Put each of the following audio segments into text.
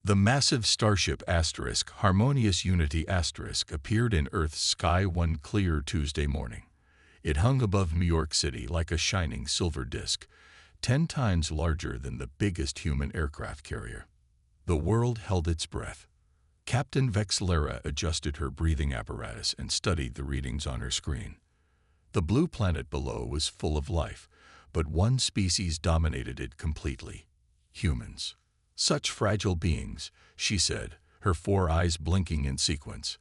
The massive starship asterisk Harmonious Unity asterisk appeared in Earth's sky one clear Tuesday morning. It hung above New York City like a shining silver disk, 10 times larger than the biggest human aircraft carrier. The world held its breath. Captain Vexlera adjusted her breathing apparatus and studied the readings on her screen. The blue planet below was full of life, but one species dominated it completely: humans. Such fragile beings, she said, her 4 eyes blinking in sequence.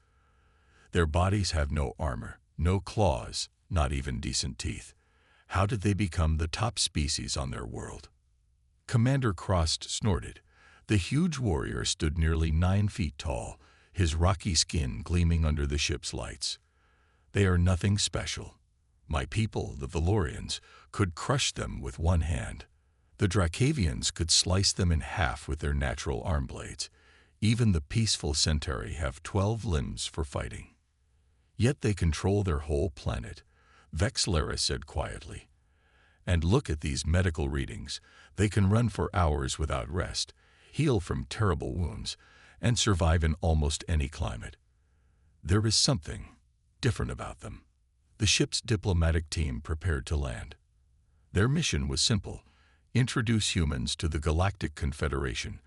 Their bodies have no armor, no claws, not even decent teeth. How did they become the top species on their world? Commander Crost snorted. The huge warrior stood nearly 9 feet tall, his rocky skin gleaming under the ship's lights. They are nothing special. My people, the Valorians, could crush them with one hand. The Dracavians could slice them in half with their natural arm blades. Even the peaceful Centauri have 12 limbs for fighting. Yet they control their whole planet, Vexlera said quietly. And look at these medical readings. They can run for hours without rest, heal from terrible wounds, and survive in almost any climate. There is something different about them. The ship's diplomatic team prepared to land. Their mission was simple: introduce humans to the Galactic Confederation,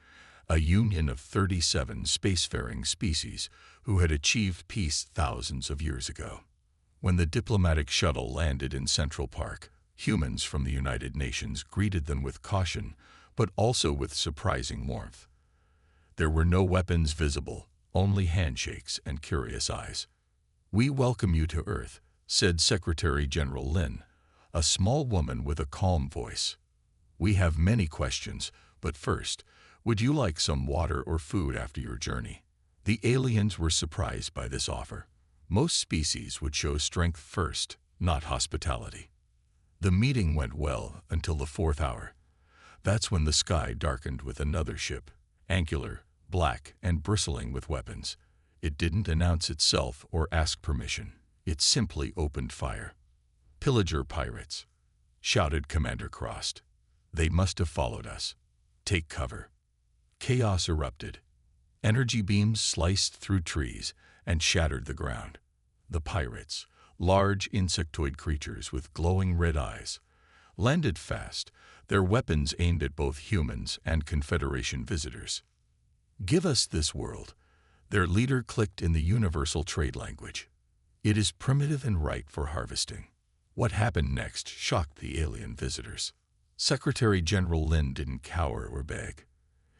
a union of 37 spacefaring species who had achieved peace thousands of years ago. When the diplomatic shuttle landed in Central Park, humans from the United Nations greeted them with caution, but also with surprising warmth. There were no weapons visible, only handshakes and curious eyes. "We welcome you to Earth," said Secretary General Lin, a small woman with a calm voice. "We have many questions, but first, would you like some water or food after your journey?" The aliens were surprised by this offer. Most species would show strength first, not hospitality. The meeting went well until the 4th hour. That's when the sky darkened with another ship, angular, black, and bristling with weapons. It didn't announce itself or ask permission. It simply opened fire. "Pillager pirates," shouted Commander Crost. "They must have followed us. Take cover." Chaos erupted. Energy beams sliced through trees and shattered the ground. The pirates, large insectoid creatures with glowing red eyes, landed fast, their weapons aimed at both humans and Confederation visitors. "Give us this world," their leader clicked in the universal trade language. "It is primitive and ripe for harvesting." What happened next shocked the alien visitors. Secretary General Lin didn't cower or beg.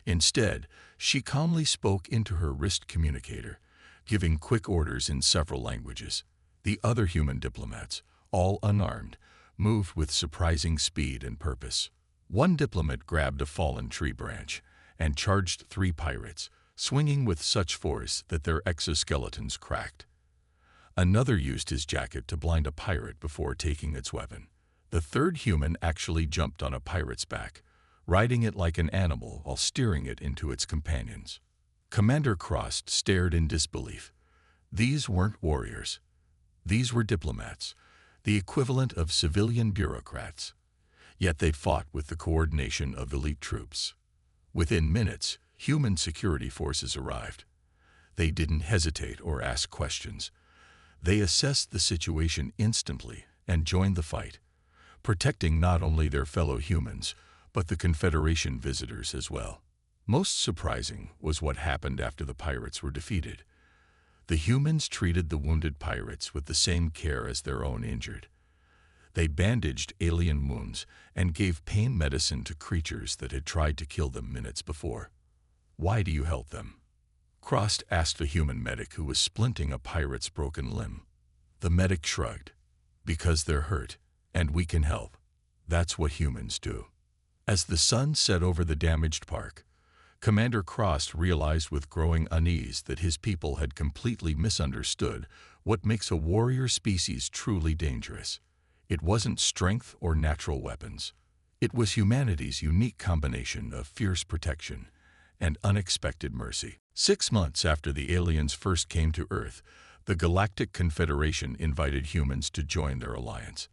Instead, she calmly spoke into her wrist communicator, giving quick orders in several languages. The other human diplomats, all unarmed, moved with surprising speed and purpose. One diplomat grabbed a fallen tree branch and charged 3 pirates, swinging with such force that their exoskeletons cracked. Another used his jacket to blind a pirate before taking its weapon. The 3rd human actually jumped on a pirate's back, riding it like an animal while steering it into its companions. Commander Crost stared in disbelief. These weren't warriors. These were diplomats, the equivalent of civilian bureaucrats. Yet they fought with the coordination of elite troops. Within minutes, human security forces arrived. They didn't hesitate or ask questions. They assessed the situation instantly and joined the fight, protecting not only their fellow humans, but the Confederation visitors as well. Most surprising was what happened after the pirates were defeated. The humans treated the wounded pirates with the same care as their own injured. They bandaged alien wounds and gave pain medicine to creatures that had tried to kill them minutes before. "Why do you help them?" Crost asked a human medic who was splinting a pirate's broken limb. The medic shrugged. "Because they're hurt, and we can help. That's what humans do." As the sun set over the damaged park, Commander Crost realized with growing unease that his people had completely misunderstood what makes a warrior species truly dangerous. It wasn't strength or natural weapons. It was humanity's unique combination of fierce protection and unexpected mercy. 6 months after the aliens first came to Earth, the Galactic Confederation invited humans to join their alliance.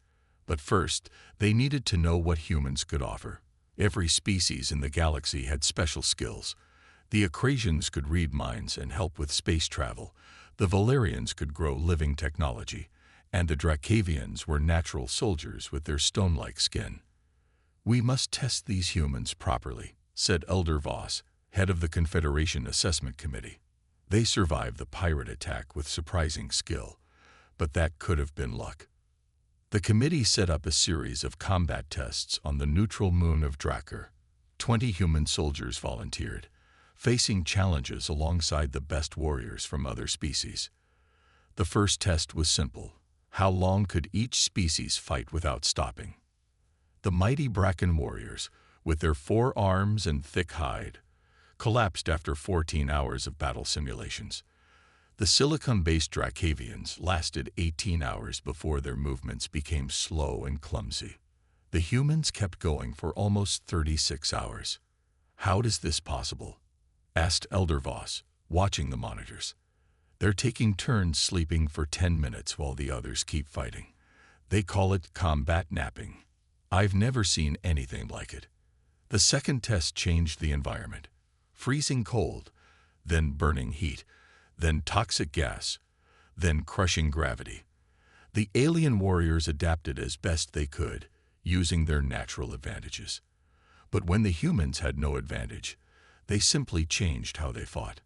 But first, they needed to know what humans could offer. Every species in the galaxy had special skills. The Acrasians could read minds and help with space travel, the Valerians could grow living technology, and the Dracavians were natural soldiers with their stone-like skin. "We must test these humans properly," said Elder Voss, head of the Confederation Assessment Committee. "They survived the pirate attack with surprising skill, but that could have been luck." The committee set up a series of combat tests on the neutral moon of Drakkar. 20 human soldiers volunteered, facing challenges alongside the best warriors from other species. The first test was simple. How long could each species fight without stopping? The mighty Bracken warriors, with their 4 arms and thick hide, collapsed after 14 hours of battle simulations. The silicon-based Dracavians lasted 18 hours before their movements became slow and clumsy. The humans kept going for almost 36 hours. "How is this possible?" asked Elder Voss, watching the monitors. "They're taking turns sleeping for 10 minutes while the others keep fighting. They call it combat napping. I've never seen anything like it." The second test changed the environment. Freezing cold, then burning heat, then toxic gas, then crushing gravity. The alien warriors adapted as best they could, using their natural advantages. But when the humans had no advantage, they simply changed how they fought.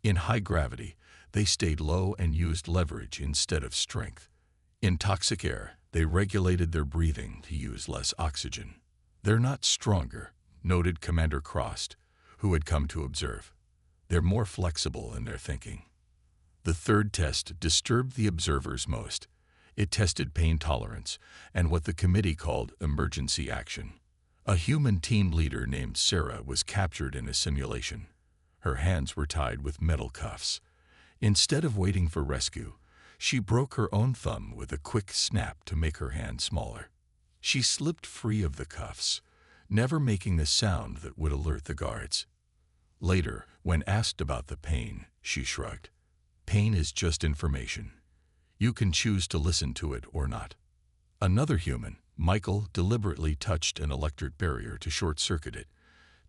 In high gravity, they stayed low and used leverage instead of strength. In toxic air, they regulated their breathing to use less oxygen. "They're not stronger," noted Commander Crost, who had come to observe. "They're more flexible in their thinking." The third test disturbed the observers most. It tested pain tolerance and what the committee called emergency action. A human team leader named Sarah was captured in a simulation. Her hands were tied with metal cuffs. Instead of waiting for rescue, she broke her own thumb with a quick snap to make her hand smaller. She slipped free of the cuffs, never making the sound that would alert the guards. Later, when asked about the pain, she shrugged. "Pain is just information. You can choose to listen to it or not." Another human, Michael, deliberately touched an electric barrier to short-circuit it,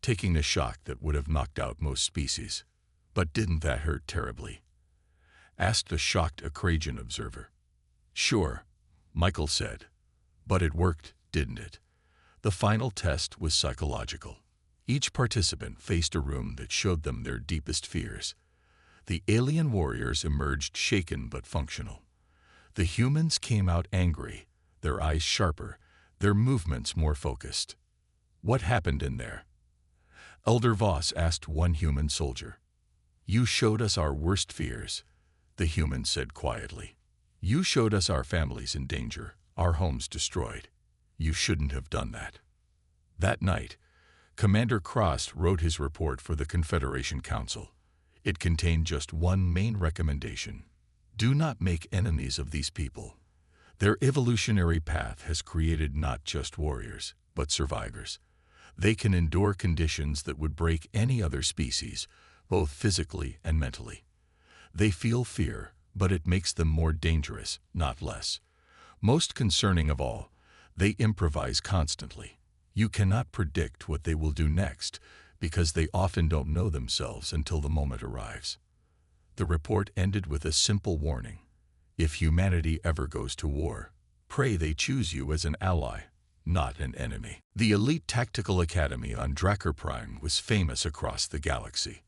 taking a shock that would have knocked out most species. "But didn't that hurt terribly?" asked the shocked Acrasian observer. "Sure," Michael said. "But it worked, didn't it?" The final test was psychological. Each participant faced a room that showed them their deepest fears. The alien warriors emerged shaken but functional. The humans came out angry, their eyes sharper, their movements more focused. "What happened in there?" Elder Voss asked one human soldier. "You showed us our worst fears," the human said quietly. "You showed us our families in danger, our homes destroyed. You shouldn't have done that." That night, Commander Crost wrote his report for the Confederation Council. It contained just one main recommendation. Do not make enemies of these people. Their evolutionary path has created not just warriors, but survivors. They can endure conditions that would break any other species, both physically and mentally. They feel fear, but it makes them more dangerous, not less. Most concerning of all, they improvise constantly. You cannot predict what they will do next, because they often don't know themselves until the moment arrives. The report ended with a simple warning. If humanity ever goes to war, pray they choose you as an ally, not an enemy. The elite tactical academy on Drakkar Prime was famous across the galaxy.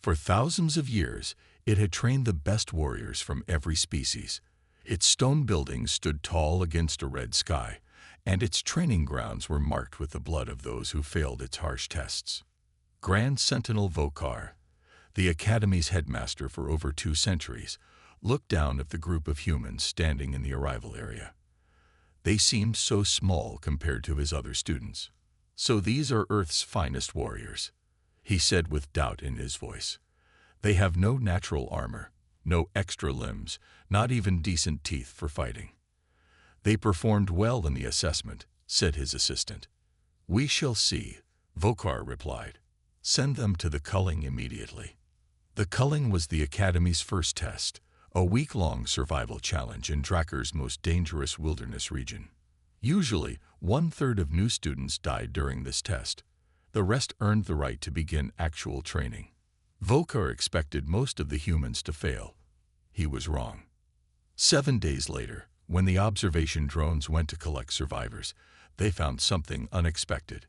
For thousands of years, it had trained the best warriors from every species. Its stone buildings stood tall against a red sky, and its training grounds were marked with the blood of those who failed its harsh tests. Grand Sentinel Vokar, the Academy's headmaster for over 2 centuries, looked down at the group of humans standing in the arrival area. They seemed so small compared to his other students. "So these are Earth's finest warriors," he said with doubt in his voice. "They have no natural armor, no extra limbs, not even decent teeth for fighting." "They performed well in the assessment," said his assistant. "We shall see," Vokar replied. "Send them to the culling immediately." The culling was the Academy's first test, a week-long survival challenge in Drakkar's most dangerous wilderness region. Usually, 1/3 of new students died during this test. The rest earned the right to begin actual training. Vokar expected most of the humans to fail. He was wrong. 7 days later, when the observation drones went to collect survivors, they found something unexpected.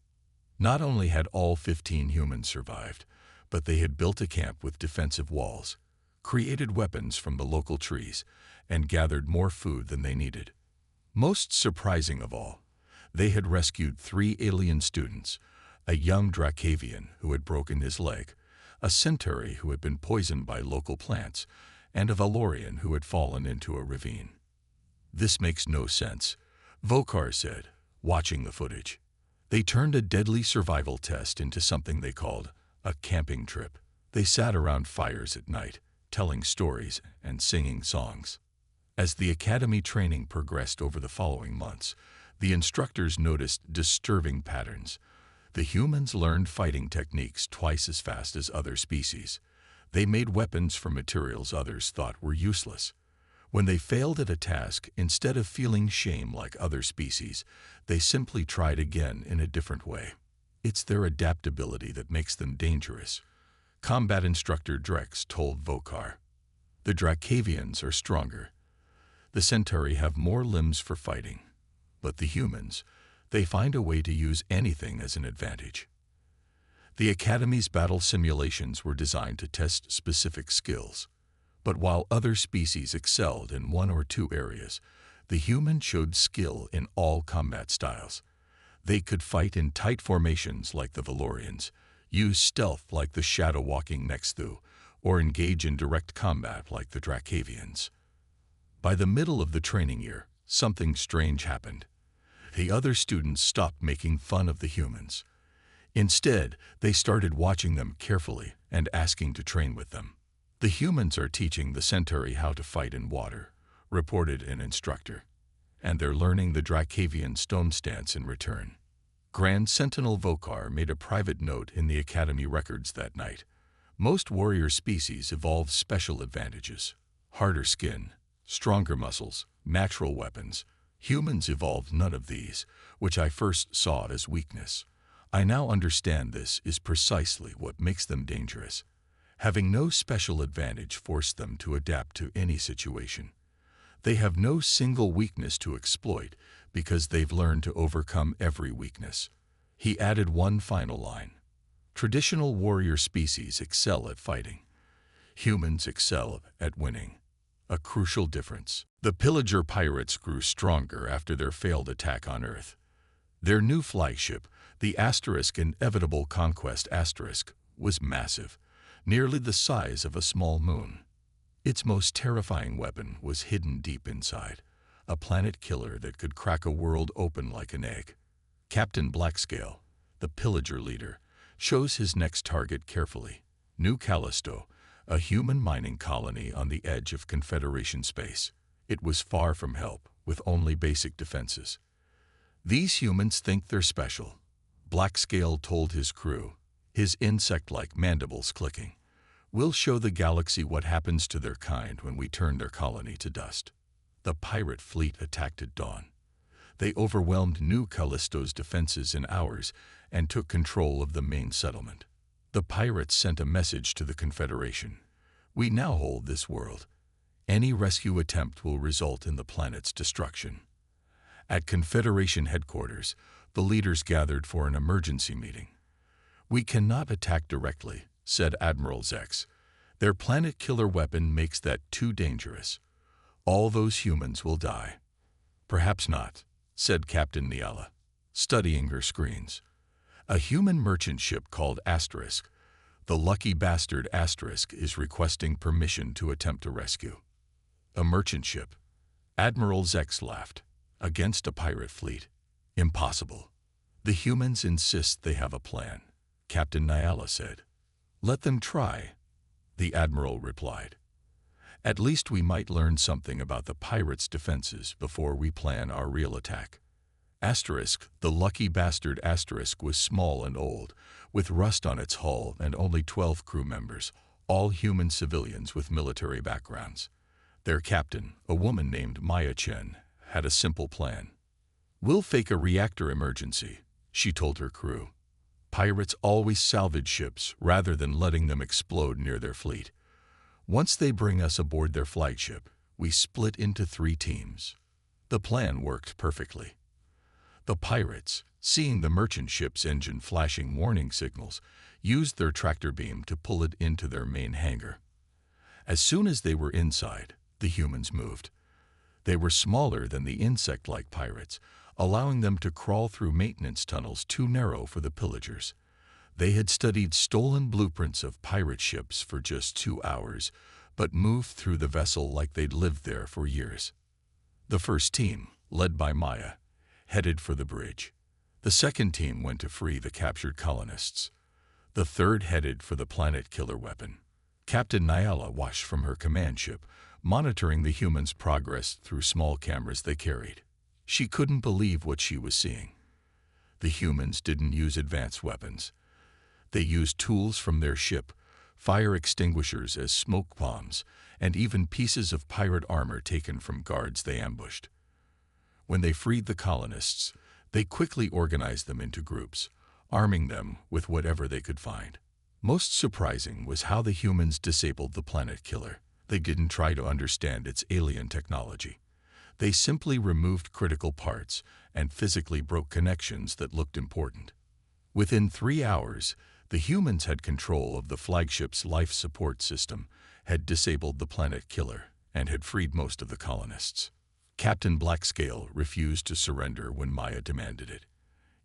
Not only had all 15 humans survived, but they had built a camp with defensive walls, created weapons from the local trees, and gathered more food than they needed. Most surprising of all, they had rescued 3 alien students, a young Dracavian who had broken his leg, a centauri who had been poisoned by local plants, and a Valorian who had fallen into a ravine. "This makes no sense," Vokar said, watching the footage. They turned a deadly survival test into something they called a camping trip. They sat around fires at night, telling stories and singing songs. As the academy training progressed over the following months, the instructors noticed disturbing patterns. The humans learned fighting techniques twice as fast as other species. They made weapons from materials others thought were useless. When they failed at a task, instead of feeling shame like other species, they simply tried again in a different way. It's their adaptability that makes them dangerous, combat instructor Drex told Vokar. The Dracavians are stronger. The centauri have more limbs for fighting. But the humans, they find a way to use anything as an advantage. The Academy's battle simulations were designed to test specific skills. But while other species excelled in 1 or 2 areas, the human showed skill in all combat styles. They could fight in tight formations like the Valorians, use stealth like the shadow-walking Nexthu, or engage in direct combat like the Dracavians. By the middle of the training year, something strange happened. The other students stopped making fun of the humans. Instead, they started watching them carefully and asking to train with them. "The humans are teaching the centauri how to fight in water," reported an instructor, "and they're learning the Dracavian stone stance in return." Grand Sentinel Vokar made a private note in the Academy records that night. Most warrior species evolve special advantages: harder skin, stronger muscles, natural weapons. Humans evolved none of these, which I first saw as weakness. I now understand this is precisely what makes them dangerous. Having no special advantage forced them to adapt to any situation. They have no single weakness to exploit because they've learned to overcome every weakness. He added one final line. Traditional warrior species excel at fighting. Humans excel at winning. A crucial difference. The pillager pirates grew stronger after their failed attack on Earth. Their new flagship, the Inevitable Conquest Asterisk, was massive, nearly the size of a small moon. Its most terrifying weapon was hidden deep inside, a planet killer that could crack a world open like an egg. Captain Blackscale, the pillager leader, chose his next target carefully: New Callisto, a human mining colony on the edge of Confederation space. It was far from help, with only basic defenses. "These humans think they're special," Blackscale told his crew, his insect-like mandibles clicking. "We'll show the galaxy what happens to their kind when we turn their colony to dust." The pirate fleet attacked at dawn. They overwhelmed New Callisto's defenses in hours and took control of the main settlement. The pirates sent a message to the Confederation. "We now hold this world. Any rescue attempt will result in the planet's destruction." At Confederation headquarters, the leaders gathered for an emergency meeting. "We cannot attack directly," said Admiral Zex. "Their planet killer weapon makes that too dangerous. All those humans will die." "Perhaps not," said Captain Niala, studying her screens. "A human merchant ship called Asterisk, the lucky bastard Asterisk, is requesting permission to attempt a rescue." "A merchant ship?" Admiral Zex laughed. "Against a pirate fleet? Impossible." "The humans insist they have a plan," Captain Niala said. "Let them try," the Admiral replied. "At least we might learn something about the pirates' defenses before we plan our real attack." Asterisk, the lucky bastard Asterisk, was small and old, with rust on its hull and only 12 crew members, all human civilians with military backgrounds. Their captain, a woman named Maya Chen, had a simple plan. "We'll fake a reactor emergency," she told her crew. Pirates always salvage ships rather than letting them explode near their fleet. Once they bring us aboard their flagship, we split into 3 teams. The plan worked perfectly. The pirates, seeing the merchant ship's engine flashing warning signals, used their tractor beam to pull it into their main hangar. As soon as they were inside, the humans moved. They were smaller than the insect-like pirates, allowing them to crawl through maintenance tunnels too narrow for the pillagers. They had studied stolen blueprints of pirate ships for just 2 hours, but moved through the vessel like they'd lived there for years. The first team, led by Maya, headed for the bridge. The second team went to free the captured colonists. The third headed for the planet killer weapon. Captain Nyala watched from her command ship, monitoring the humans' progress through small cameras they carried. She couldn't believe what she was seeing. The humans didn't use advanced weapons. They used tools from their ship, fire extinguishers as smoke bombs, and even pieces of pirate armor taken from guards they ambushed. When they freed the colonists, they quickly organized them into groups, arming them with whatever they could find. Most surprising was how the humans disabled the planet killer. They didn't try to understand its alien technology. They simply removed critical parts and physically broke connections that looked important. Within 3 hours, the humans had control of the flagship's life support system, had disabled the planet killer, and had freed most of the colonists. Captain Blackscale refused to surrender when Maya demanded it.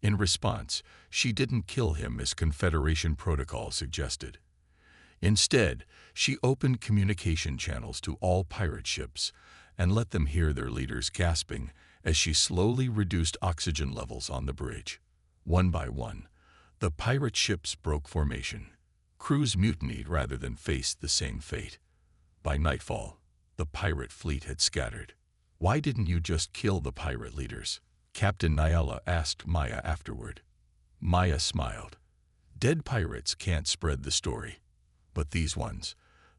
In response, she didn't kill him as Confederation protocol suggested. Instead, she opened communication channels to all pirate ships and let them hear their leaders gasping as she slowly reduced oxygen levels on the bridge. One by one, the pirate ships broke formation. Crews mutinied rather than face the same fate. By nightfall, the pirate fleet had scattered. "Why didn't you just kill the pirate leaders?" Captain Nyala asked Maya afterward. Maya smiled. "Dead pirates can't spread the story. But these ones,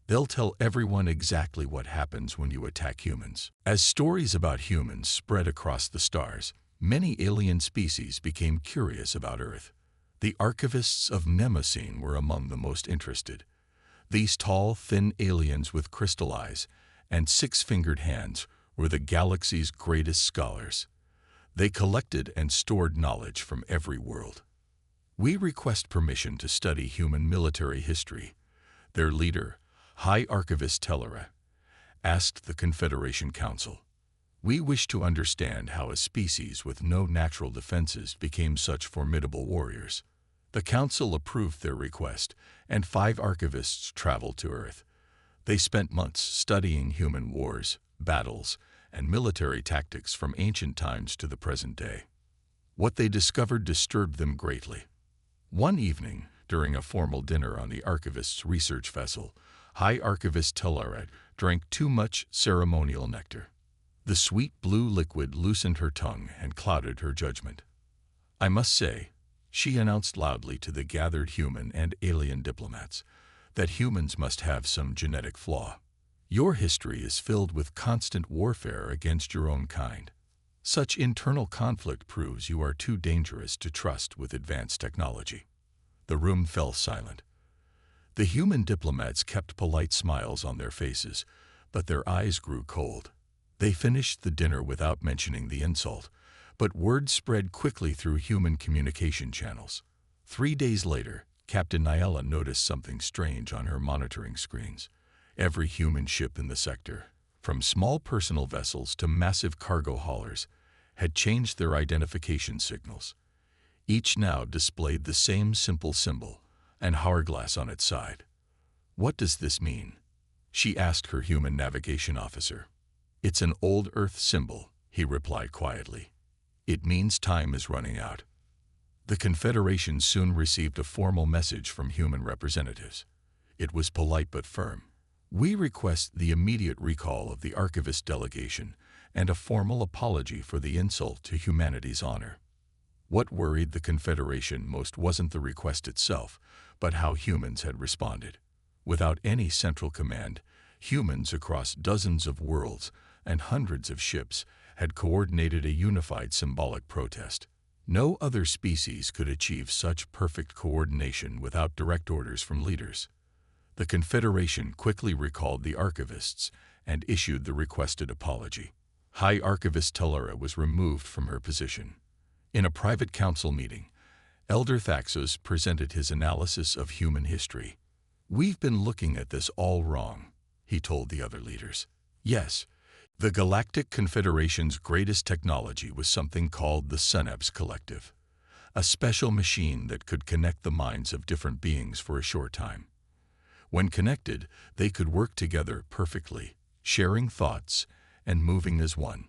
they'll tell everyone exactly what happens when you attack humans." As stories about humans spread across the stars, many alien species became curious about Earth. The archivists of Mnemosyne were among the most interested. These tall, thin aliens with crystal eyes and 6-fingered hands were the galaxy's greatest scholars. They collected and stored knowledge from every world. "We request permission to study human military history," their leader, High Archivist Tellera, asked the Confederation Council. "We wish to understand how a species with no natural defenses became such formidable warriors." The Council approved their request, and 5 archivists traveled to Earth. They spent months studying human wars, battles, and military tactics from ancient times to the present day. What they discovered disturbed them greatly. One evening, during a formal dinner on the archivist's research vessel, High Archivist Tellera drank too much ceremonial nectar. The sweet blue liquid loosened her tongue and clouded her judgment. "I must say," she announced loudly to the gathered human and alien diplomats, "that humans must have some genetic flaw. Your history is filled with constant warfare against your own kind. Such internal conflict proves you are too dangerous to trust with advanced technology." The room fell silent. The human diplomats kept polite smiles on their faces, but their eyes grew cold. They finished the dinner without mentioning the insult, but word spread quickly through human communication channels. 3 days later, Captain Nyala noticed something strange on her monitoring screens. Every human ship in the sector, from small personal vessels to massive cargo haulers, had changed their identification signals. Each now displayed the same simple symbol, an hourglass on its side. "What does this mean?" she asked her human navigation officer. "It's an old Earth symbol," he replied quietly. "It means time is running out." The Confederation soon received a formal message from human representatives. It was polite but firm. "We request the immediate recall of the archivist delegation and a formal apology for the insult to humanity's honor." What worried the Confederation most wasn't the request itself, but how humans had responded. Without any central command, humans across dozens of worlds and hundreds of ships had coordinated a unified symbolic protest. No other species could achieve such perfect coordination without direct orders from leaders. The Confederation quickly recalled the archivists and issued the requested apology. High Archivist Tellura was removed from her position. In a private council meeting, Elder Thaxos presented his analysis of human history. "We've been looking at this all wrong," he told the other leaders. Yes, the Galactic Confederation's greatest technology was something called the Synapse Collective, a special machine that could connect the minds of different beings for a short time. When connected, they could work together perfectly, sharing thoughts and moving as one.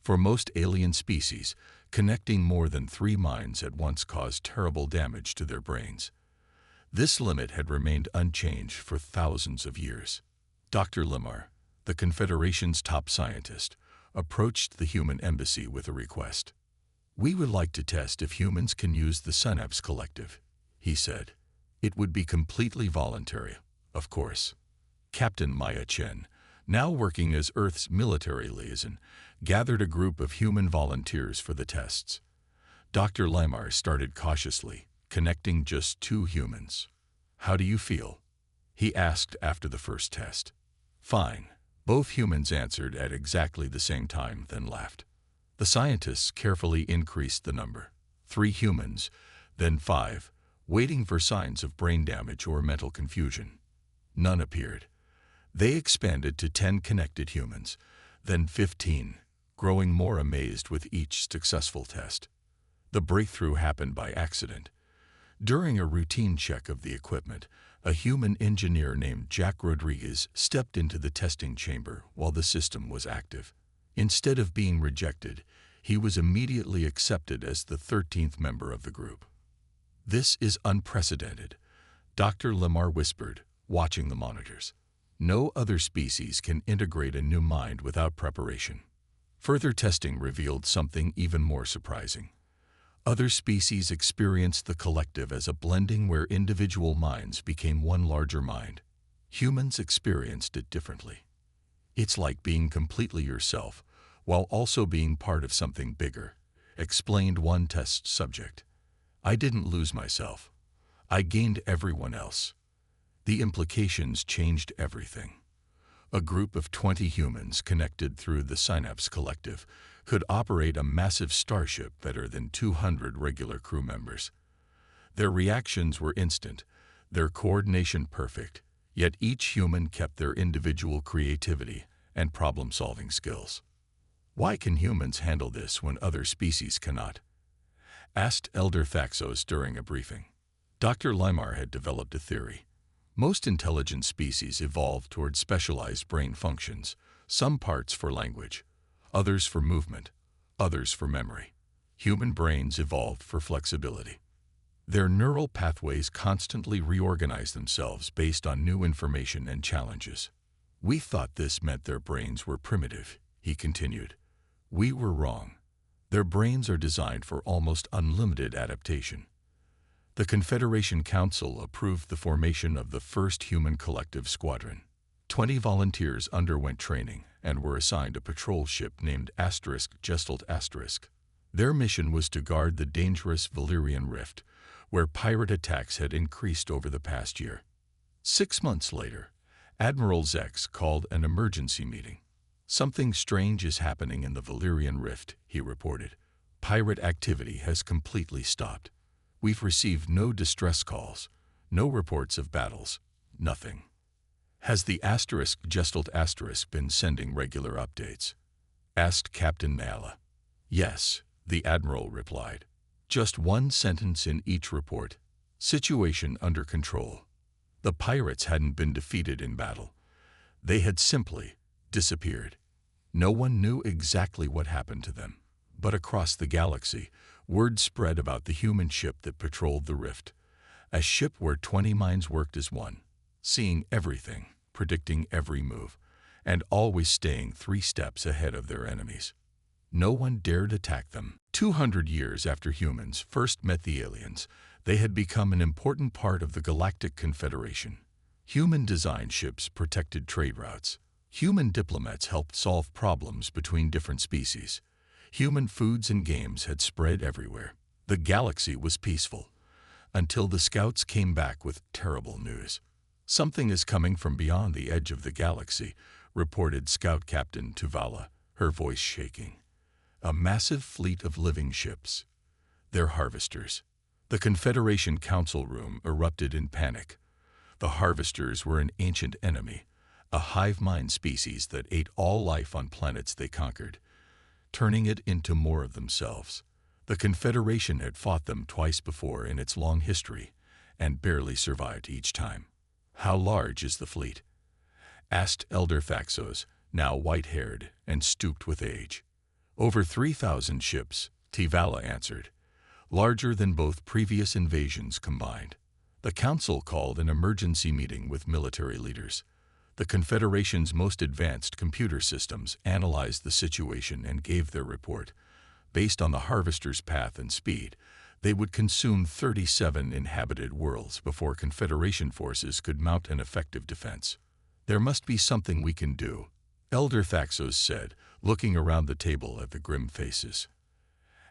For most alien species, connecting more than 3 minds at once caused terrible damage to their brains. This limit had remained unchanged for thousands of years. Dr. Limar, the Confederation's top scientist, approached the human embassy with a request. "We would like to test if humans can use the Synapse Collective," he said. "It would be completely voluntary, of course." Captain Maya Chen, now working as Earth's military liaison, gathered a group of human volunteers for the tests. Dr. Limar started cautiously, connecting just 2 humans. "How do you feel?" he asked after the first test. "Fine." Both humans answered at exactly the same time, then laughed. The scientists carefully increased the number. 3 humans, then 5, waiting for signs of brain damage or mental confusion. None appeared. They expanded to 10 connected humans, then 15, growing more amazed with each successful test. The breakthrough happened by accident. During a routine check of the equipment, a human engineer named Jack Rodriguez stepped into the testing chamber while the system was active. Instead of being rejected, he was immediately accepted as the 13th member of the group. "This is unprecedented," Dr. Limar whispered, watching the monitors. "No other species can integrate a new mind without preparation." Further testing revealed something even more surprising. Other species experienced the collective as a blending where individual minds became one larger mind. Humans experienced it differently. "It's like being completely yourself, while also being part of something bigger," explained one test subject. "I didn't lose myself. I gained everyone else." The implications changed everything. A group of 20 humans connected through the Synapse Collective could operate a massive starship better than 200 regular crew members. Their reactions were instant, their coordination perfect, yet each human kept their individual creativity and problem-solving skills. "Why can humans handle this when other species cannot?" asked Elder Thaxos during a briefing. Dr. Limar had developed a theory. Most intelligent species evolved toward specialized brain functions, some parts for language, others for movement, others for memory. Human brains evolved for flexibility. Their neural pathways constantly reorganize themselves based on new information and challenges. "We thought this meant their brains were primitive," he continued. "We were wrong. Their brains are designed for almost unlimited adaptation." The Confederation Council approved the formation of the first human collective squadron. 20 volunteers underwent training and were assigned a patrol ship named ****. Their mission was to guard the dangerous Valyrian Rift, where pirate attacks had increased over the past year. 6 months later, Admiral Zex called an emergency meeting. "Something strange is happening in the Valyrian Rift," he reported. "Pirate activity has completely stopped. We've received no distress calls, no reports of battles, nothing." "Has the **** been sending regular updates?" asked Captain Nala. "Yes," the Admiral replied. "Just 1 sentence in each report. Situation under control." The pirates hadn't been defeated in battle. They had simply disappeared. No one knew exactly what happened to them. But across the galaxy, word spread about the human ship that patrolled the rift. A ship where 20 minds worked as one, seeing everything, predicting every move, and always staying 3 steps ahead of their enemies. No one dared attack them. 200 years after humans first met the aliens, they had become an important part of the Galactic Confederation. Human-designed ships protected trade routes. Human diplomats helped solve problems between different species. Human foods and games had spread everywhere. The galaxy was peaceful, until the scouts came back with terrible news. "Something is coming from beyond the edge of the galaxy," reported Scout Captain Tuvala, her voice shaking. "A massive fleet of living ships. They're harvesters." The Confederation Council room erupted in panic. The harvesters were an ancient enemy, a hive mind species that ate all life on planets they conquered, turning it into more of themselves. The Confederation had fought them twice before in its long history, and barely survived each time. "How large is the fleet?" asked Elder Thaxos, now white-haired and stooped with age. "Over 3,000 ships," Tuvala answered, "larger than both previous invasions combined." The council called an emergency meeting with military leaders. The Confederation's most advanced computer systems analyzed the situation and gave their report. Based on the harvester's path and speed, they would consume 37 inhabited worlds before Confederation forces could mount an effective defense. "There must be something we can do," Elder Thaxos said, looking around the table at the grim faces.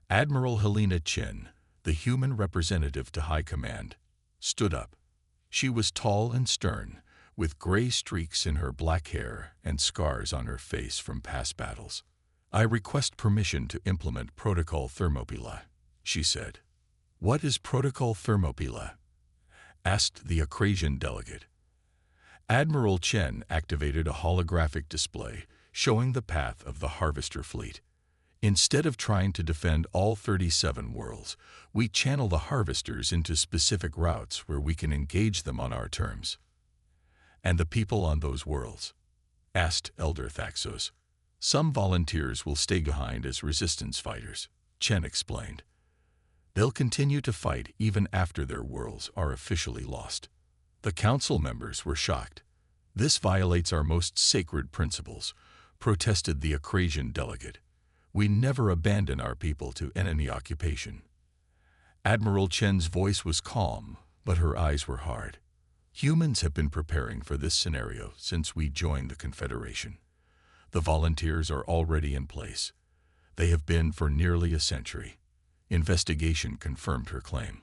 Admiral Helena Chen, the human representative to High Command, stood up. She was tall and stern, with gray streaks in her black hair and scars on her face from past battles. "I request permission to implement Protocol Thermopylae," she said. "What is Protocol Thermopylae?" asked the Acrasian delegate. Admiral Chen activated a holographic display showing the path of the harvester fleet. "Instead of trying to defend all 37 worlds, we channel the harvesters into specific routes where we can engage them on our terms." "And the people on those worlds?" asked Elder Thaxos. "Some volunteers will stay behind as resistance fighters," Chen explained. "They'll continue to fight even after their worlds are officially lost." The council members were shocked. "This violates our most sacred principles," protested the Acrasian delegate. "We never abandon our people to enemy occupation." Admiral Chen's voice was calm, but her eyes were hard. "Humans have been preparing for this scenario since we joined the Confederation. The volunteers are already in place. They have been for nearly a century." Investigation confirmed her claim.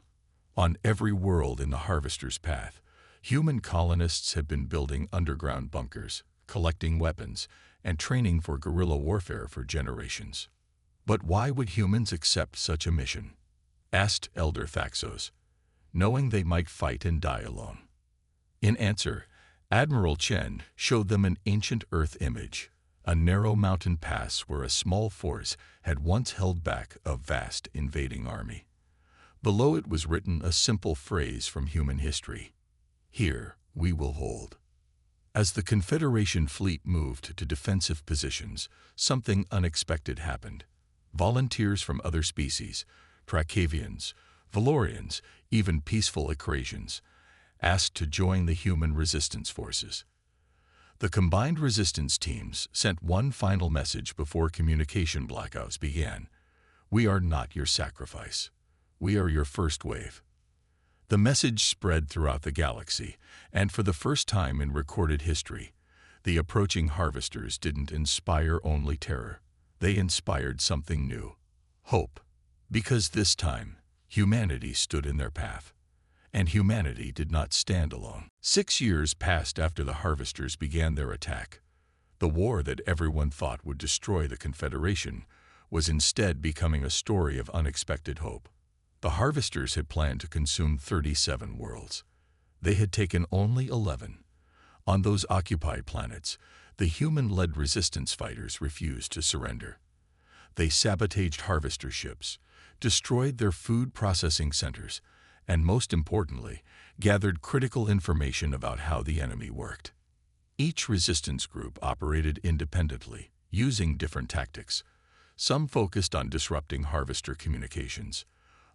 On every world in the Harvester's path, human colonists have been building underground bunkers, collecting weapons, and training for guerrilla warfare for generations. "But why would humans accept such a mission?" asked Elder Thaxos, "knowing they might fight and die alone." In answer, Admiral Chen showed them an ancient Earth image, a narrow mountain pass where a small force had once held back a vast invading army. Below it was written a simple phrase from human history: "Here we will hold." As the Confederation fleet moved to defensive positions, something unexpected happened. Volunteers from other species, Tracavians, Valorians, even peaceful Acrasians, asked to join the human resistance forces. The combined resistance teams sent one final message before communication blackouts began: "We are not your sacrifice. We are your first wave." The message spread throughout the galaxy, and for the first time in recorded history, the approaching harvesters didn't inspire only terror. They inspired something new: hope. Because this time, humanity stood in their path. And humanity did not stand alone. 6 years passed after the harvesters began their attack. The war that everyone thought would destroy the Confederation was instead becoming a story of unexpected hope. The harvesters had planned to consume 37 worlds. They had taken only 11. On those occupied planets, the human-led resistance fighters refused to surrender. They sabotaged harvester ships, destroyed their food processing centers, and most importantly, gathered critical information about how the enemy worked. Each resistance group operated independently, using different tactics. Some focused on disrupting harvester communications.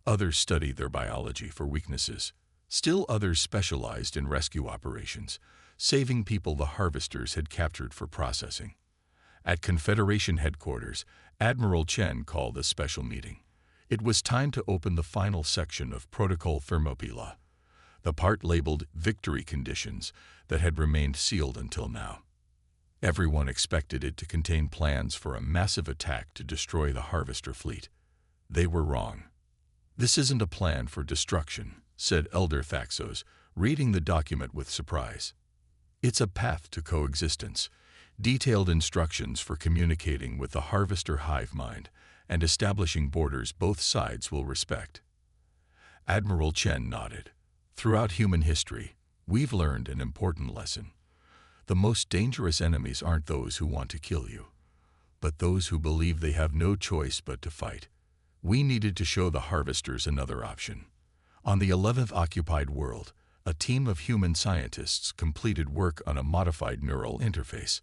Others studied their biology for weaknesses. Still others specialized in rescue operations, saving people the harvesters had captured for processing. At Confederation headquarters, Admiral Chen called a special meeting. It was time to open the final section of Protocol Thermopylae, the part labeled Victory Conditions that had remained sealed until now. Everyone expected it to contain plans for a massive attack to destroy the Harvester fleet. They were wrong. "This isn't a plan for destruction," said Elder Faxos, reading the document with surprise. "It's a path to coexistence, detailed instructions for communicating with the harvester hive mind, and establishing borders both sides will respect." Admiral Chen nodded. "Throughout human history, we've learned an important lesson. The most dangerous enemies aren't those who want to kill you, but those who believe they have no choice but to fight. We needed to show the harvesters another option." On the 11th occupied world, a team of human scientists completed work on a modified neural interface.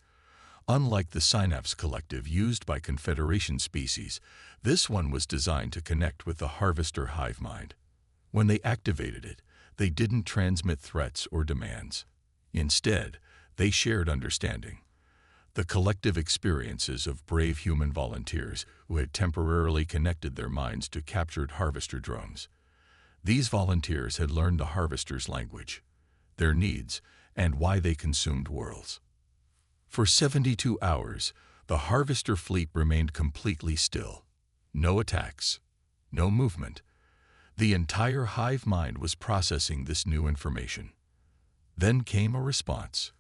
Unlike the Synapse Collective used by Confederation species, this one was designed to connect with the harvester hive mind. When they activated it, they didn't transmit threats or demands. Instead, they shared understanding. The collective experiences of brave human volunteers who had temporarily connected their minds to captured harvester drones. These volunteers had learned the harvesters' language, their needs, and why they consumed worlds. For 72 hours, the harvester fleet remained completely still. No attacks, no movement. The entire hive mind was processing this new information. Then came a response,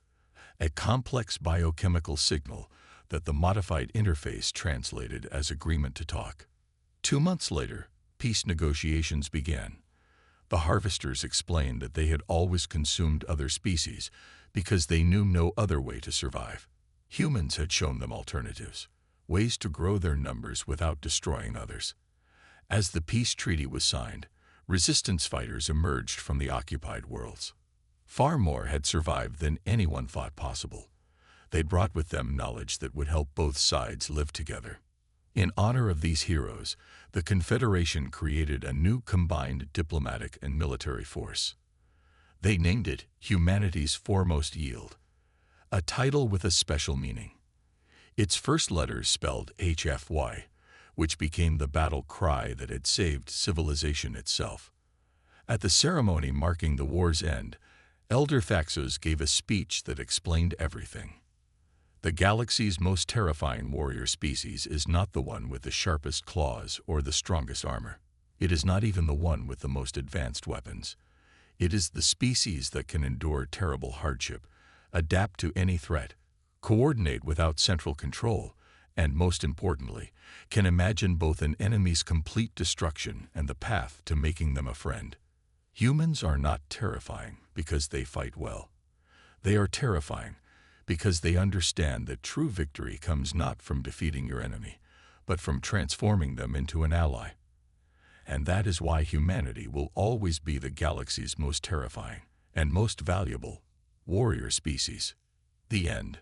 a complex biochemical signal that the modified interface translated as agreement to talk. 2 months later, peace negotiations began. The harvesters explained that they had always consumed other species because they knew no other way to survive. Humans had shown them alternatives, ways to grow their numbers without destroying others. As the peace treaty was signed, resistance fighters emerged from the occupied worlds. Far more had survived than anyone thought possible. They brought with them knowledge that would help both sides live together. In honor of these heroes, the Confederation created a new combined diplomatic and military force. They named it Humanity's Foremost Yield, a title with a special meaning. Its first letters spelled HFY, which became the battle cry that had saved civilization itself. At the ceremony marking the war's end, Elder Faxos gave a speech that explained everything. The galaxy's most terrifying warrior species is not the one with the sharpest claws or the strongest armor. It is not even the one with the most advanced weapons. It is the species that can endure terrible hardship, adapt to any threat, coordinate without central control, and most importantly, can imagine both an enemy's complete destruction and the path to making them a friend. Humans are not terrifying because they fight well. They are terrifying because they understand that true victory comes not from defeating your enemy, but from transforming them into an ally. And that is why humanity will always be the galaxy's most terrifying and most valuable warrior species. The end.